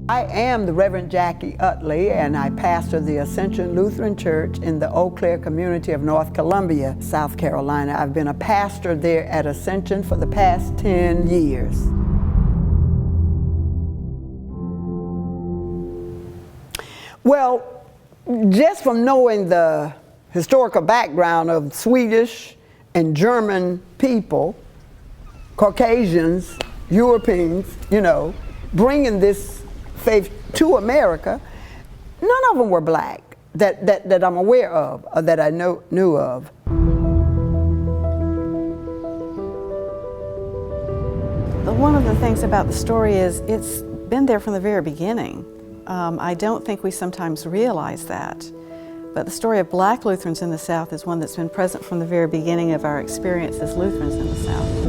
I am the Reverend Jackie Utley, and I pastor the Ascension Lutheran Church in the Eau Claire community of North Columbia, South Carolina. I've been a pastor there at Ascension for the past 10 years. Well, just from knowing the historical background of Swedish and German people, Caucasians, Europeans, bringing this faith to America, none of them were black that I'm aware of, or that I knew of. One of the things about the story is it's been there from the very beginning. I don't think we sometimes realize that, but the story of black Lutherans in the South is one that's been present from the very beginning of our experience as Lutherans in the South.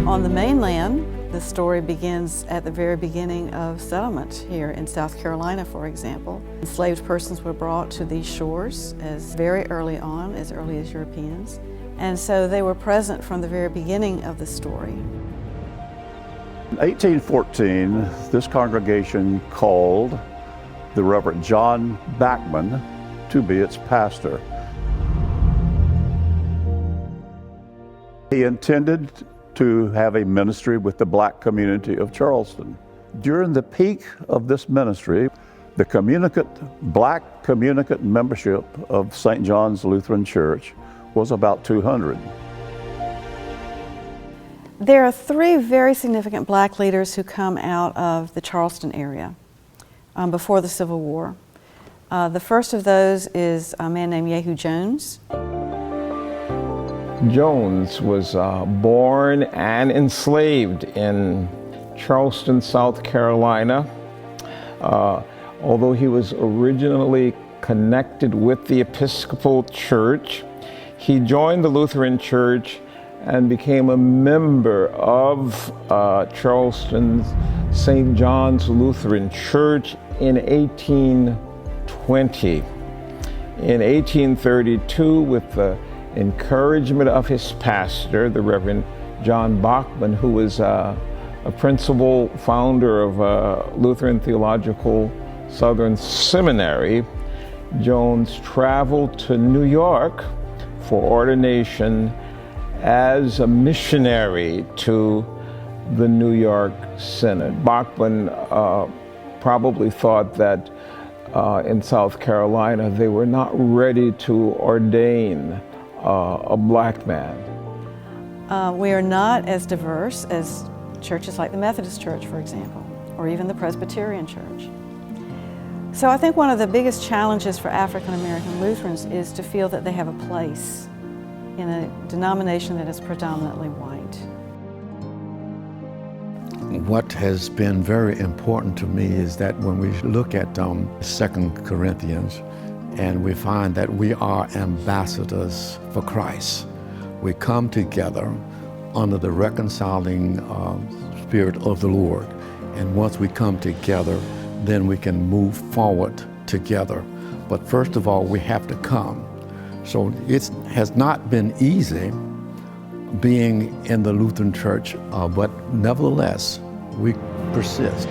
On the mainland, the story begins at the very beginning of settlement here in South Carolina, for example. Enslaved persons were brought to these shores very early on, as early as Europeans. And so they were present from the very beginning of the story. In 1814, this congregation called the Reverend John Bachman to be its pastor. He intended to have a ministry with the black community of Charleston. During the peak of this ministry, the black communicant membership of St. John's Lutheran Church was about 200. There are three very significant black leaders who come out of the Charleston area before the Civil War. The first of those is a man named Yehu Jones. Jones was born and enslaved in Charleston, South Carolina. Although he was originally connected with the Episcopal Church, he joined the Lutheran Church and became a member of Charleston's St. John's Lutheran Church in 1820. In 1832, with the encouragement of his pastor, the Reverend John Bachman, who was a principal founder of Lutheran Theological Southern Seminary, Jones traveled to New York for ordination as a missionary to the New York Synod. Bachman probably thought that in South Carolina they were not ready to ordain a black man. We are not as diverse as churches like the Methodist Church, for example, or even the Presbyterian Church. So I think one of the biggest challenges for African American Lutherans is to feel that they have a place in a denomination that is predominantly white. What has been very important to me is that when we look at 2 Corinthians, and we find that we are ambassadors for Christ. We come together under the reconciling spirit of the Lord. And once we come together, then we can move forward together. But first of all, we have to come. So it has not been easy being in the Lutheran Church, but nevertheless, we persist.